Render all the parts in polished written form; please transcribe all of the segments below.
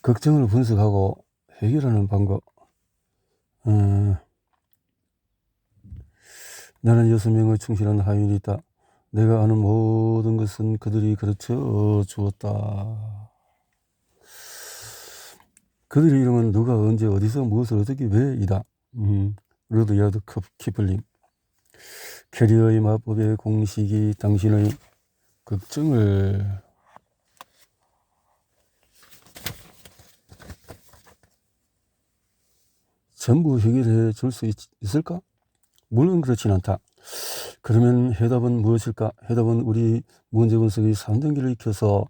걱정을 분석하고 해결하는 방법. 나는 6명의 충실한 하인이 있다. 내가 아는 모든 것은 그들이 가르쳐 주었다. 그들의 이름은 누가 언제 어디서 무엇을 어떻게 왜 이다. 루드야드 키플링. 캐리어의 마법의 공식이 당신의 걱정을 전부 해결해 줄 수 있을까? 물론 그렇진 않다. 그러면 해답은 무엇일까? 해답은 우리 문제 분석의 3단계를 익혀서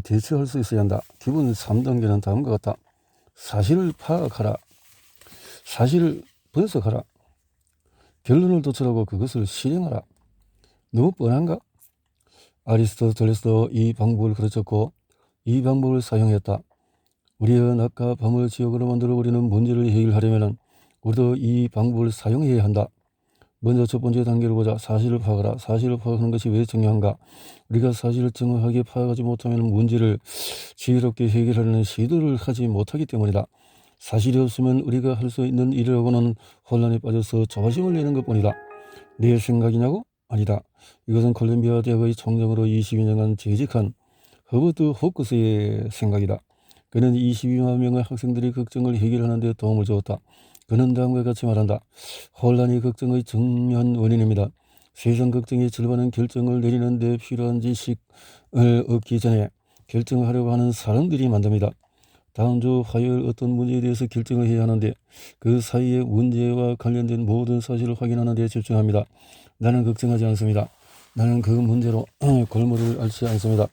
대처할 수 있어야 한다. 기본 3단계는 다음과 같다. 사실을 파악하라. 사실을 분석하라. 결론을 도출하고 그것을 실행하라. 너무 뻔한가? 아리스토텔레스도 이 방법을 가르쳤고 이 방법을 사용했다. 우리의 낮과 밤을 지옥으로 만들어 우리는 문제를 해결하려면 우리도 이 방법을 사용해야 한다. 먼저 첫 번째 단계를 보자. 사실을 파악하라. 사실을 파악하는 것이 왜 중요한가? 우리가 사실을 정확하게 파악하지 못하면 문제를 지혜롭게 해결하려는 시도를 하지 못하기 때문이다. 사실이 없으면 우리가 할 수 있는 일이라고는 혼란에 빠져서 조바심을 내는 것뿐이다. 내 생각이냐고? 아니다. 이것은 콜롬비아 대학의 총장으로 22년간 재직한 허버트 호크스의 생각이다. 그는 22만 명의 학생들이 걱정을 해결하는 데 도움을 주었다. 그는 다음과 같이 말한다. 혼란이 걱정의 정면 원인입니다. 세상 걱정의 절반은 결정을 내리는 데 필요한 지식을 얻기 전에 결정하려고 하는 사람들이 만듭니다. 다음 주 화요일 어떤 문제에 대해서 결정을 해야 하는데 그 사이에 문제와 관련된 모든 사실을 확인하는 데 집중합니다. 나는 걱정하지 않습니다. 나는 그 문제로 골몰을 앓지 않습니다.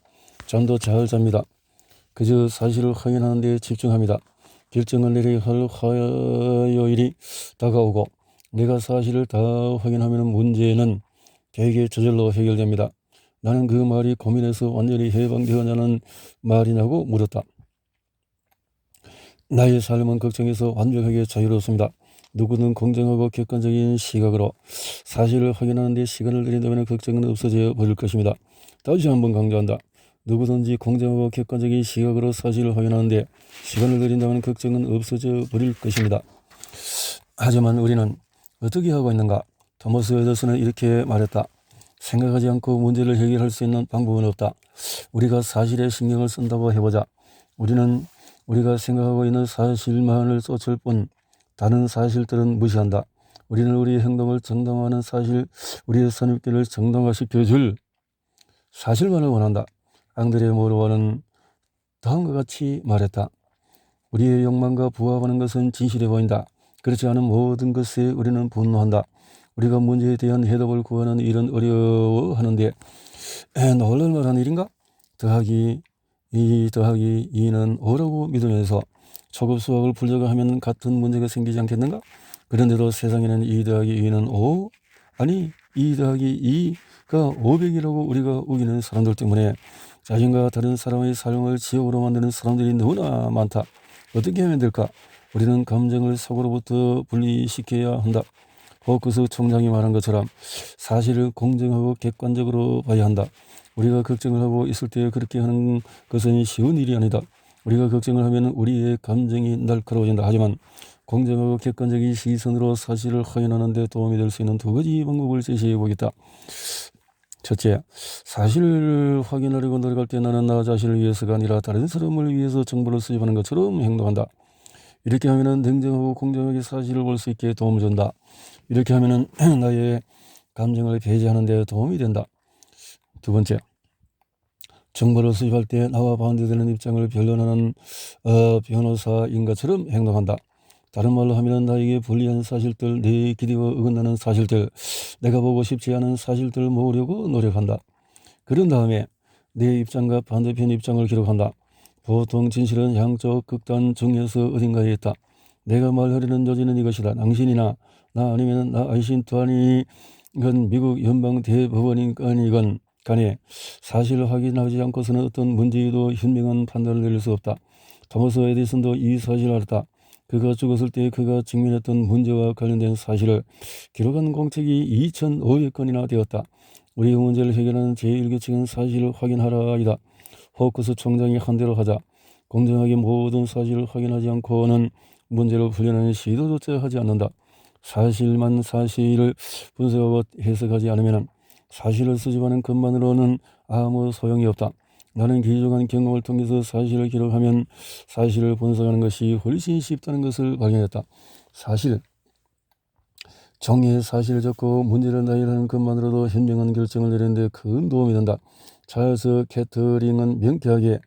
잠도 잘 잡니다. 그저 사실을 확인하는 데 집중합니다. 결정을 내려야 할 화요일이 다가오고 내가 사실을 다 확인하면 문제는 대개 저절로 해결됩니다. 나는 그 말이 고민에서 완전히 해방되었냐는 말이냐고 물었다. 나의 삶은 걱정에서 완벽하게 자유롭습니다. 누구든 공정하고 객관적인 시각으로 사실을 확인하는 데 시간을 들인다면 걱정은 없어져 버릴 것입니다. 다시 한번 강조한다. 누구든지 공정하고 객관적인 시각으로 사실을 확인하는데 시간을 들인다면 걱정은 없어져 버릴 것입니다. 하지만 우리는 어떻게 하고 있는가? 토머스 에디슨은 이렇게 말했다. 생각하지 않고 문제를 해결할 수 있는 방법은 없다. 우리가 사실에 신경을 쓴다고 해보자. 우리는 우리가 생각하고 있는 사실만을 쫓을 뿐 다른 사실들은 무시한다. 우리는 우리의 행동을 정당화하는 사실, 우리의 선입견을 정당화시켜줄 사실만을 원한다. 앙드레 모르와는 다음과 같이 말했다. 우리의 욕망과 부합하는 것은 진실해 보인다. 그렇지 않은 모든 것에 우리는 분노한다. 우리가 문제에 대한 해답을 구하는 일은 어려워하는데 놀랄만한 일인가? 더하기 2는 5라고 믿으면서 초급 수학을 풀려고 하면 같은 문제가 생기지 않겠는가? 그런데도 세상에는 2 더하기 2는 5? 아니 2 더하기 2가 500이라고 우리가 우기는 사람들 때문에 자신과 다른 사람의 삶을 지옥으로 만드는 사람들이 너무나 많다. 어떻게 하면 될까? 우리는 감정을 사고로부터 분리시켜야 한다. 호크스 총장이 말한 것처럼 사실을 공정하고 객관적으로 봐야 한다. 우리가 걱정을 하고 있을 때 그렇게 하는 것은 쉬운 일이 아니다. 우리가 걱정을 하면 우리의 감정이 날카로워진다. 하지만 공정하고 객관적인 시선으로 사실을 확인하는 데 도움이 될 수 있는 2가지 방법을 제시해 보겠다. 첫째, 사실을 확인하려고 노력할 때 나는 나 자신을 위해서가 아니라 다른 사람을 위해서 정보를 수집하는 것처럼 행동한다. 이렇게 하면 냉정하고 공정하게 사실을 볼 수 있게 도움을 준다. 이렇게 하면 나의 감정을 배제하는 데 도움이 된다. 두 번째, 정보를 수집할 때 나와 반대되는 입장을 변론하는 변호사인 것처럼 행동한다. 다른 말로 하면 나에게 불리한 사실들, 내 기대와 어긋나는 사실들, 내가 보고 싶지 않은 사실들을 모으려고 노력한다. 그런 다음에 내 입장과 반대편 입장을 기록한다. 보통 진실은 양쪽 극단 중에서 어딘가에 있다. 내가 말하려는 요지는 이것이다. 당신이나 나 아니면 나 아이신투아니건 미국 연방 대법원이건 간에 사실을 확인하지 않고서는 어떤 문제에도 현명한 판단을 내릴 수 없다. 토머스 에디슨도 이 사실을 알았다. 그가 죽었을 때 그가 직면했던 문제와 관련된 사실을 기록한 공책이 2,500건이나 되었다. 우리의 문제를 해결하는 제1규칙은 사실을 확인하라이다. 호크스 총장이 한 대로 하자. 공정하게 모든 사실을 확인하지 않고는 문제를 풀려내는 시도조차 하지 않는다. 사실만 사실을 분석하고 해석하지 않으면 사실을 수집하는 것만으로는 아무 소용이 없다. 나는 귀중한 경험을 통해서 사실을 기록하면 사실을 분석하는 것이 훨씬 쉽다는 것을 발견했다. 사실, 종이에 사실을 적고 문제를 나열하는 것만으로도 현명한 결정을 내리는 데 큰 도움이 된다. 찰스 캐터링은 명쾌하게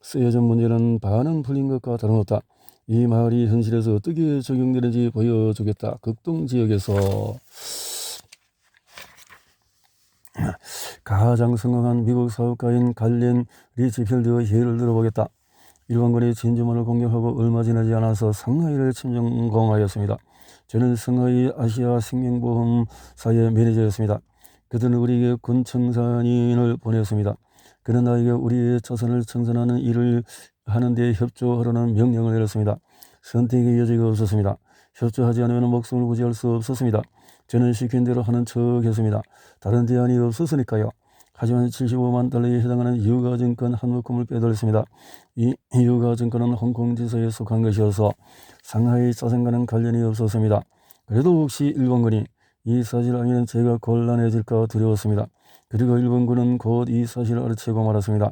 쓰여진 문제는 반은 풀린 것과 다름없다. 이 말이 현실에서 어떻게 적용되는지 보여주겠다. 극동지역에서 가장 성공한 미국 사업가인 갈렌 리치필드의 예를 들어보겠다. 일본군이 진주만을 공격하고 얼마 지나지 않아서 상하이를 침공하였습니다. 저는 상하이 아시아 생명보험사의 매니저였습니다. 그들은 우리에게 군 청산인을 보냈습니다. 그는 나에게 우리의 자산을 청산하는 일을 하는 데 협조하라는 명령을 내렸습니다. 선택의 여지가 없었습니다. 협조하지 않으면 목숨을 부지할 수 없었습니다. 저는 시킨 대로 하는 척했습니다. 다른 대안이 없었으니까요. 하지만 75만 달러에 해당하는 유가증권 한 묶음을 빼돌렸습니다. 이 유가증권은 홍콩 지사에 속한 것이어서 상하이 자산과는 관련이 없었습니다. 그래도 혹시 일본군이 이 사실을 알면 제가 곤란해질까 두려웠습니다. 그리고 일본군은 곧 이 사실을 알아채고 말았습니다.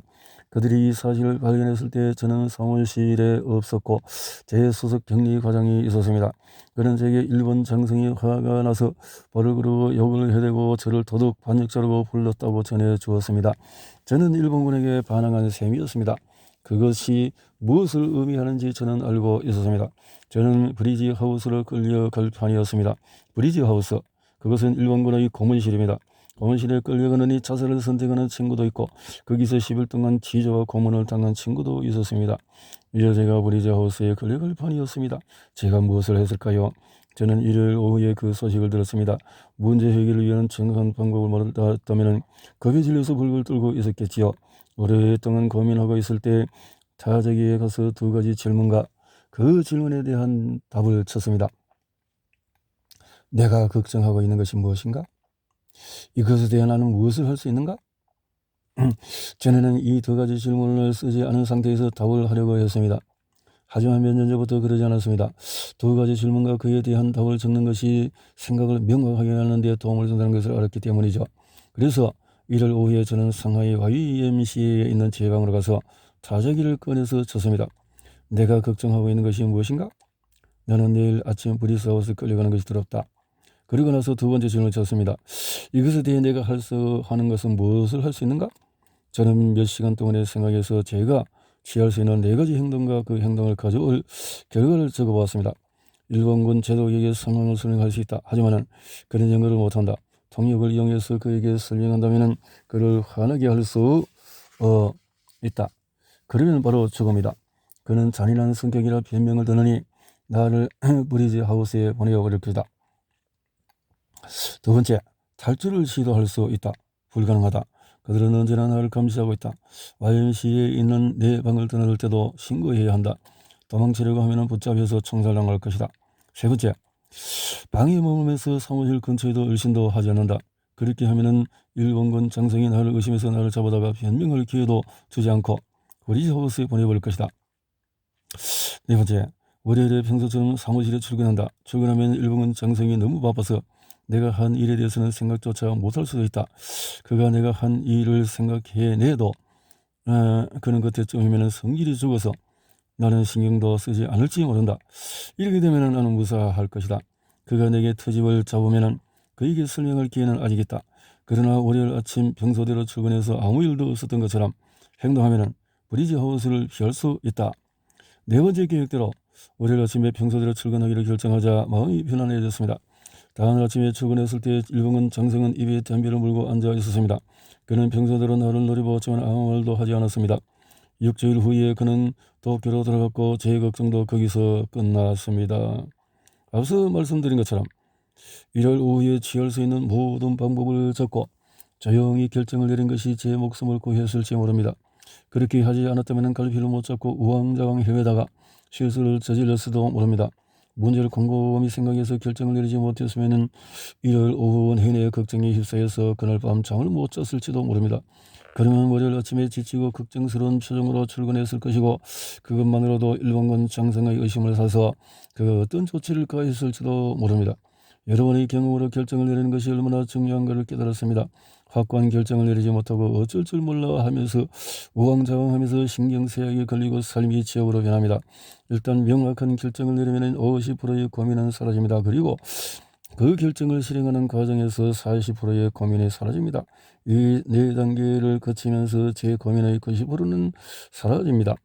그들이 이 사실을 발견했을 때 저는 사무실에 없었고 제 수석 격리 과장이 있었습니다. 그는 제게 일본 장성이 화가 나서 벌을 그르고 욕을 해대고 저를 도둑 반역자라고 불렀다고 전해 주었습니다. 저는 일본군에게 반항한 셈이었습니다. 그것이 무엇을 의미하는지 저는 알고 있었습니다. 저는 브리지 하우스로 끌려갈 판이었습니다. 브리지 하우스, 그것은 일본군의 고문실입니다. 고문실에 끌려가느니 자살을 선택하는 친구도 있고 거기서 10일 동안 지저와 고문을 당한 친구도 있었습니다. 이제 제가 브리지 하우스에 끌려갈 판이었습니다. 제가 무엇을 했을까요? 저는 일요일 오후에 그 소식을 들었습니다. 문제 해결을 위한 정확한 방법을 몰랐다면 겁에 질려서 불을 떨고 있었겠지요. 오랫동안 고민하고 있을 때 타자기에 가서 두 가지 질문과 그 질문에 대한 답을 쳤습니다. 내가 걱정하고 있는 것이 무엇인가? 이것에 대해 나는 무엇을 할 수 있는가? 전에는 이 두 가지 질문을 쓰지 않은 상태에서 답을 하려고 했습니다. 하지만 몇 년 전부터 그러지 않았습니다. 두 가지 질문과 그에 대한 답을 적는 것이 생각을 명확하게 하는 데 도움을 준다는 것을 알았기 때문이죠. 그래서 일요일 오후에 저는 상하이 YMCA에 있는 제 방으로 가서 타자기를 꺼내서 쳤습니다. 내가 걱정하고 있는 것이 무엇인가? 나는 내일 아침 브리스하우스 끌려가는 것이 두렵다. 그리고 나서 두 번째 질문을 쳤습니다. 이것에 대해 내가 하는 것은 무엇을 할 수 있는가? 저는 몇 시간 동안의 생각에서 제가 취할 수 있는 네 가지 행동과 그 행동을 가져올 결과를 적어보았습니다. 일본군 제독에게 상황을 설명할 수 있다. 하지만 그는 영어를 못한다. 통역을 이용해서 그에게 설명한다면 그를 화나게 할 수 있다. 그러면 바로 죽음이다. 그는 잔인한 성격이라 변명을 드느니 나를 브리지 하우스에 보내어버릴 것이다. 두 번째, 탈출을 시도할 수 있다. 불가능하다. 그들은 언제나 나를 감시하고 있다. YMCA에 있는 내 방을 떠나들 때도 신고해야 한다. 도망치려고 하면 붙잡혀서 총살당할 것이다. 세 번째, 방에 머물면서 사무실 근처에도 얼씬도 하지 않는다. 그렇게 하면은 일본군 장성이 나를 의심해서 나를 잡아다가 변명할 기회도 주지 않고 브리지 하우스에 보내버릴 것이다. 네 번째, 월요일에 평소처럼 사무실에 출근한다. 출근하면 일본군 장성이 너무 바빠서 내가 한 일에 대해서는 생각조차 못할 수도 있다. 그가 내가 한 일을 생각해내도 그는 그때쯤이면 성질이 죽어서 나는 신경도 쓰지 않을지 모른다. 이렇게 되면 나는 무사할 것이다. 그가 내게 트집을 잡으면 그에게 설명할 기회는 아직 있다. 그러나 월요일 아침 평소대로 출근해서 아무 일도 없었던 것처럼 행동하면 브리지 하우스를 피할 수 있다. 네 번째 계획대로 월요일 아침에 평소대로 출근하기로 결정하자 마음이 편안해졌습니다. 다음날 아침에 출근했을 때 일본군 장성은 입에 담배를 물고 앉아 있었습니다. 그는 평소대로 나를 노려보았지만 아무 말도 하지 않았습니다. 6주일 후에 그는 도쿄로 돌아갔고 제 걱정도 거기서 끝났습니다. 앞서 말씀드린 것처럼 일요일 오후에 취할 수 있는 모든 방법을 적고 조용히 결정을 내린 것이 제 목숨을 구했을지 모릅니다. 그렇게 하지 않았다면 갈피를 못 잡고 우왕좌왕 헤매다가 실수를 저질렀을지도 모릅니다. 문제를 곰곰이 생각해서 결정을 내리지 못했으면 일요일 오후 내내 걱정에 휩싸여서 그날 밤 잠을 못 잤을지도 모릅니다. 그러면 월요일 아침에 지치고 걱정스러운 표정으로 출근했을 것이고 그것만으로도 일본군 장성의 의심을 사서 그 어떤 조치를 가했을지도 모릅니다. 여러분의 경험으로 결정을 내리는 것이 얼마나 중요한가를 깨달았습니다. 확고한 결정을 내리지 못하고 어쩔 줄 몰라 하면서 우왕좌왕하면서 신경쇠약에 걸리고 삶이 지옥으로 변합니다. 일단 명확한 결정을 내리면 50%의 고민은 사라집니다. 그리고 그 결정을 실행하는 과정에서 40%의 고민이 사라집니다. 이 4단계를 거치면서 제 고민의 90%는 사라집니다.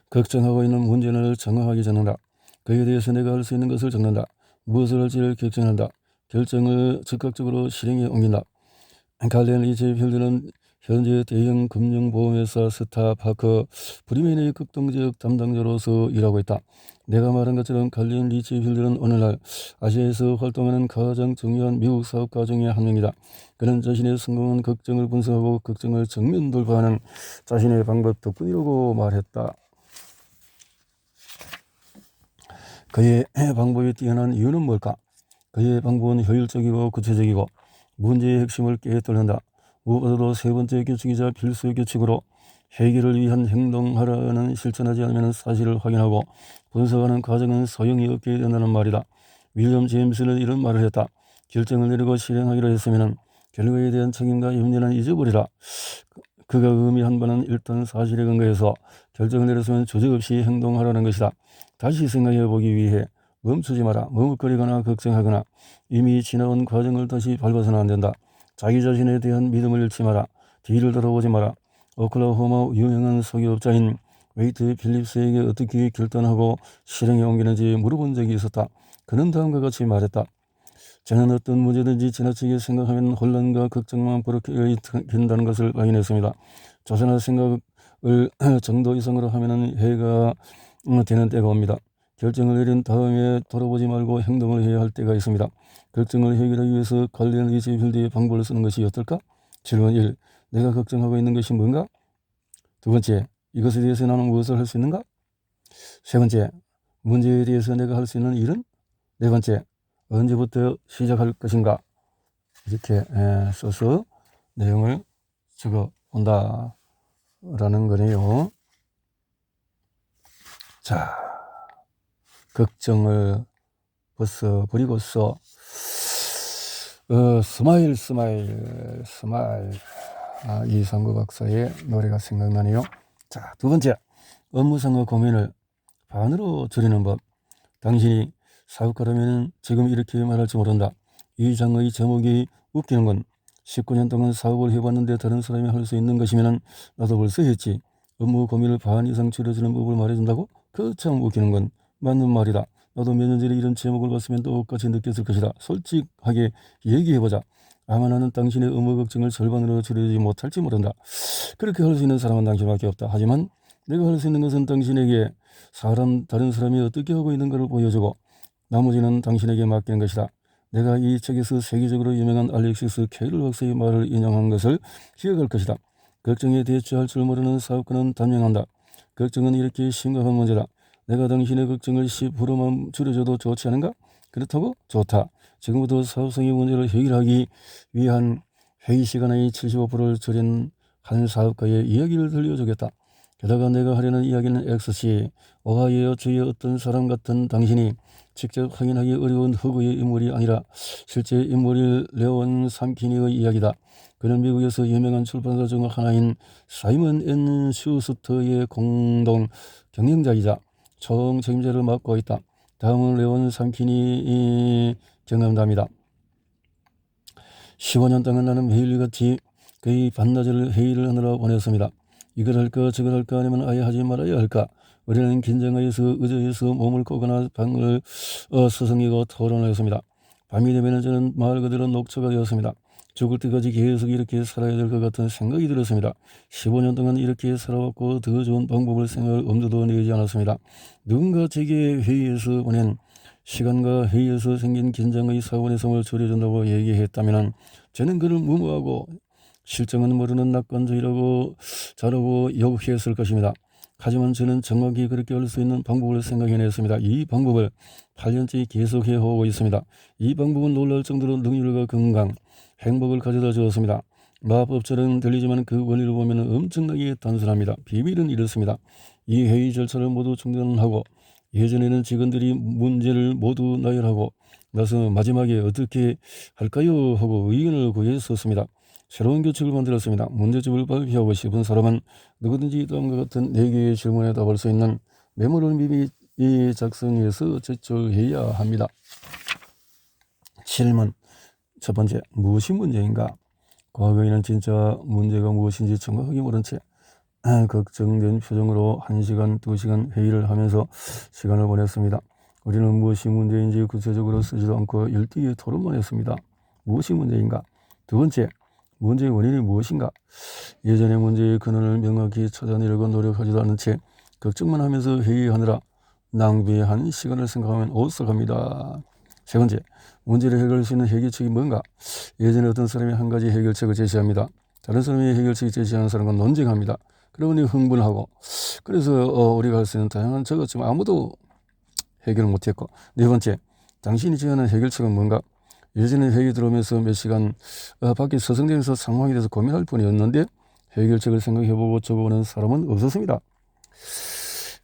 걱정하고 있는 문제를 정확하게 적는다. 그에 대해서 내가 할 수 있는 것을 적는다. 무엇을 할지를 결정한다. 결정을 즉각적으로 실행에 옮긴다. 갈렌 리체필드는 현재 대형 금융보험회사 스타파크 브리맨의 극동적 담당자로서 일하고 있다. 내가 말한 것처럼 갈렌 리체필드는 오늘날 아시아에서 활동하는 가장 중요한 미국 사업가 중에 한 명이다. 그는 자신의 성공한 걱정을 분석하고 걱정을 정면 돌파하는 자신의 방법 덕분이라고 말했다. 그의 방법이 뛰어난 이유는 뭘까? 그의 방법은 효율적이고 구체적이고 문제의 핵심을 깨뚫는다. 무엇보다도 세 번째 규칙이자 필수 규칙으로 해결을 위한 행동하라는 실천하지 않으면 사실을 확인하고 분석하는 과정은 소용이 없게 된다는 말이다. 윌리엄 제임스는 이런 말을 했다. 결정을 내리고 실행하기로 했으면 결과에 대한 책임과 염려는 잊어버리라. 그가 의미한 바는 일단 사실에 근거해서 결정을 내렸으면 주저없이 행동하라는 것이다. 다시 생각해 보기 위해 멈추지 마라. 머뭇거리거나 걱정하거나 이미 지나온 과정을 다시 밟아서는 안 된다. 자기 자신에 대한 믿음을 잃지 마라. 뒤를 돌아보지 마라. 오클라호마 유명한 석유업자인 웨이트 필립스에게 어떻게 결단하고 실행에 옮기는지 물어본 적이 있었다. 그는 다음과 같이 말했다. 저는 어떤 문제든지 지나치게 생각하면 혼란과 걱정만 버럭게 된다는 것을 확인했습니다. 조선한 생각을 정도 이상으로 하면 해가 되는 때가 옵니다. 결정을 내린 다음에 돌아보지 말고 행동을 해야 할 때가 있습니다. 걱정을 해결하기 위해서 갈렌 리체필드의 방법을 쓰는 것이 어떨까? 질문 1. 내가 걱정하고 있는 것이 뭔가? 두 번째, 이것에 대해서 나는 무엇을 할 수 있는가? 세 번째, 문제에 대해서 내가 할 수 있는 일은? 네 번째, 언제부터 시작할 것인가? 이렇게 써서 내용을 적어 본다라는 거네요. 자, 걱정을 벗어버리고서 스마일 스마일 스마일 이상구 박사의 노래가 생각나네요. 자, 두 번째, 업무상의 고민을 반으로 줄이는 법. 당신이 사업가라면 지금 이렇게 말할지 모른다. 이 장의 제목이 웃기는 건 19년 동안 사업을 해봤는데 다른 사람이 할 수 있는 것이면 나도 벌써 했지. 업무 고민을 반 이상 줄여주는 법을 말해준다고? 그 참 웃기는 건 맞는 말이다. 나도 몇 년 전에 이런 제목을 봤으면 똑같이 느꼈을 것이다. 솔직하게 얘기해보자. 아마 나는 당신의 업무 걱정을 절반으로 줄이지 못할지 모른다. 그렇게 할 수 있는 사람은 당신밖에 없다. 하지만 내가 할 수 있는 것은 당신에게 다른 사람이 어떻게 하고 있는가를 보여주고 나머지는 당신에게 맡기는 것이다. 내가 이 책에서 세계적으로 유명한 알렉시스 케일 박사의 말을 인용한 것을 기억할 것이다. 걱정에 대처할 줄 모르는 사업가는 단명한다. 걱정은 이렇게 심각한 문제다. 내가 당신의 걱정을 10%만 줄여줘도 좋지 않은가? 그렇다고? 좋다. 지금부터 사업성의 문제를 해결하기 위한 회의 시간의 75%를 줄인 한 사업가의 이야기를 들려주겠다. 게다가 내가 하려는 이야기는 XC, 오하이오 주의 어떤 사람 같은 당신이 직접 확인하기 어려운 허구의 인물이 아니라 실제 인물을 레온 삼키니의 이야기다. 그는 미국에서 유명한 출판사 중 하나인 사이먼 앤 슈스터의 공동 경영자이자 총 책임자를 맡고 있다. 다음은 레온 삼키니 경험담이다. 15년 동안 나는 매일같이 거의 반나절을 회의를 하느라 보냈습니다. 이걸 할까 저걸 할까 아니면 아예 하지 말아야 할까. 우리는 긴장하여서 의자에서 몸을 꼬거나 방을 서성이고 토론하였습니다. 밤이 되면 저는 말 그대로 녹초가 되었습니다. 죽을 때까지 계속 이렇게 살아야 될 것 같은 생각이 들었습니다. 15년 동안 이렇게 살아왔고 더 좋은 방법을 생각할 엄두도 내지 않았습니다. 누군가 제게 회의에서 보낸 시간과 회의에서 생긴 긴장의 사고의 성을 줄여준다고 얘기했다면 저는 그를 무모하고 실정은 모르는 낙관적이라고 자르고 욕했을 것입니다. 하지만 저는 정확히 그렇게 할 수 있는 방법을 생각해냈습니다. 이 방법을 8년째 계속해 오고 있습니다. 이 방법은 놀랄 정도로 능률과 건강, 행복을 가져다 주었습니다. 마법처럼 들리지만 그 원리를 보면 엄청나게 단순합니다. 비밀은 이렇습니다. 이 회의 절차를 모두 중단하고 예전에는 직원들이 문제를 모두 나열하고 나서 마지막에 어떻게 할까요? 하고 의견을 구했었습니다. 새로운 규칙을 만들었습니다. 문제집을 발표하고 싶은 사람은 누구든지 다음과 같은 4개의 질문에 답할 수 있는 메모를 미리 작성해서 제출해야 합니다. 질문 첫 번째, 무엇이 문제인가? 과거에는 진짜 문제가 무엇인지 정확하게 모른 채 걱정된 표정으로 1시간, 2시간 회의를 하면서 시간을 보냈습니다. 우리는 무엇이 문제인지 구체적으로 쓰지도 않고 열띠게 토론만 했습니다. 무엇이 문제인가? 두 번째, 문제의 원인이 무엇인가? 예전의 문제의 근원을 명확히 찾아내려고 노력하지도 않은 채 걱정만 하면서 회의하느라 낭비한 시간을 생각하면 오싹합니다. 세 번째, 문제를 해결할 수 있는 해결책이 뭔가? 예전에 어떤 사람이 한 가지 해결책을 제시합니다. 다른 사람이 해결책을 제시하는 사람과 논쟁합니다. 그러니 흥분하고 그래서 우리가 할 수 있는 다양한 적었지만 아무도 해결을 못했고. 네 번째, 당신이 제안한 해결책은 뭔가? 예전에 회의 들어오면서 몇 시간 밖에 서성대면서 상황에 대해서 고민할 뿐이었는데 해결책을 생각해보고 적어오는 사람은 없었습니다.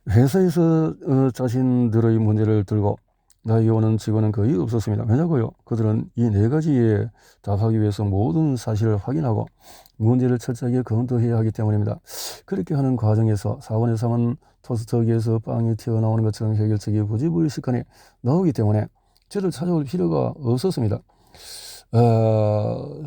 회사에서 자신들의 문제를 들고 나에게 오는 직원은 거의 없었습니다. 왜냐고요? 그들은 이 4가지에 답하기 위해서 모든 사실을 확인하고 문제를 철저하게 검토해야 하기 때문입니다. 그렇게 하는 과정에서 사원의 상은 토스터기에서 빵이 튀어나오는 것처럼 해결책이 부지불식간에 나오기 때문에 저를 찾아올 필요가 없었습니다.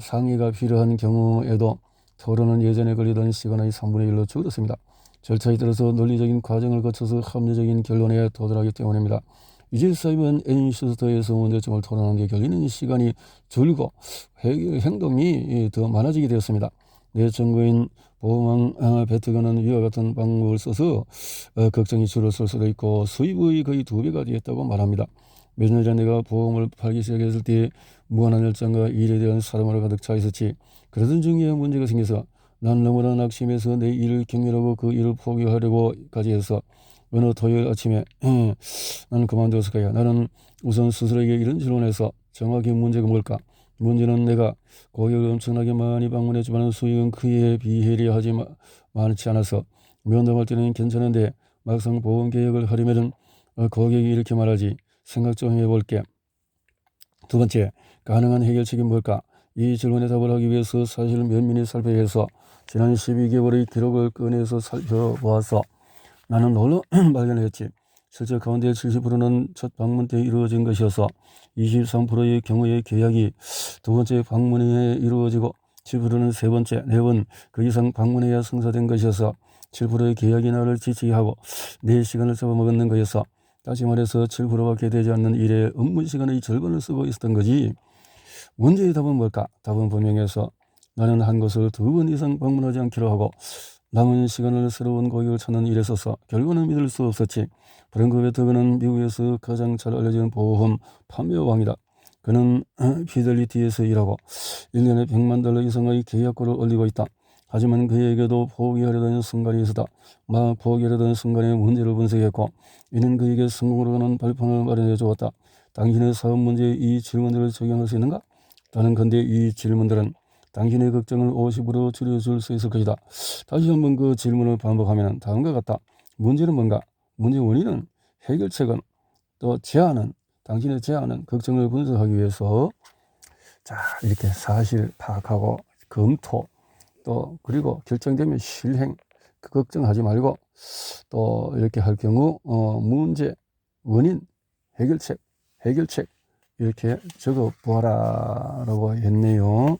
상의가 필요한 경우에도 토론은 예전에 걸리던 시간의 3분의 1로 줄었습니다. 절차에 따라서 논리적인 과정을 거쳐서 합리적인 결론에 도달하기 때문입니다. 이제 사이먼 앤슈스터에서 문제점을 토론하는 데 걸리는 시간이 줄고 행동이 더 많아지게 되었습니다. 내 정거인 보험왕 베트건은 위와 같은 방법을 써서 걱정이 줄었을 수도 있고 수입의 거의 2배가 되었다고 말합니다. 몇 년 전 내가 보험을 팔기 시작했을 때 무한한 열정과 일에 대한 사랑으로 가득 차 있었지. 그러던 중에 문제가 생겨서 난 너무나 낙심해서 내 일을 경멸하고 그 일을 포기하려고까지 해서 어느 토요일 아침에 나는 그만두었을 거야. 나는 우선 스스로에게 이런 질문에서 정확히 문제가 뭘까? 문제는 내가 고객을 엄청나게 많이 방문했지만 수익은 그에 비례 하지 많지 않아서 면담할 때는 괜찮은데 막상 보험 계약을 하려면 고객이 이렇게 말하지. 생각 좀 해볼게. 두 번째, 가능한 해결책이 뭘까? 이 질문에 답을 하기 위해서 사실을 면밀히 살펴야 해서 지난 12개월의 기록을 꺼내서 살펴보아서 나는 놀러 발견했지. 실제 가운데 70%는 첫 방문 때 이루어진 것이어서 23%의 경우의 계약이 두 번째 방문에 이루어지고 7%는 세 번째, 4번 그 이상 방문해야 성사된 것이어서 7%의 계약이 나를 지치게 하고 4시간을 잡아먹는 것이어서 다시 말해서 7%밖에 되지 않는 일에 업무 시간의 절반을 쓰고 있었던 거지. 문제의 답은 뭘까? 답은 분명해서 나는 한 곳을 2번 이상 방문하지 않기로 하고 남은 시간을 새로운 고객을 찾는 일에 써서 결과는 믿을 수 없었지. 프랭크 베트건은 미국에서 가장 잘 알려진 보험 판매왕이다. 그는 피델리티에서 일하고 1년에 $100만 이상의 계약고를 올리고 있다. 하지만 그에게도 포기하려던 순간이 있었다. 막 포기하려던 순간에 문제를 분석했고 이는 그에게 성공으로 가는 발판을 마련해 주었다. 당신의 사업 문제에 이 질문들을 적용할 수 있는가? 나는 근데 이 질문들은 당신의 걱정을 50% 줄여줄 수 있을 것이다. 다시 한번 그 질문을 반복하면 다음과 같다. 문제는 뭔가? 문제 원인은? 해결책은? 또 제안은? 당신의 제안은? 걱정을 분석하기 위해서 자 이렇게 사실 파악하고 검토 또 그리고 결정되면 실행 그 걱정하지 말고 또 이렇게 할 경우 문제, 원인, 해결책 이렇게 적어 보아라 라고 했네요.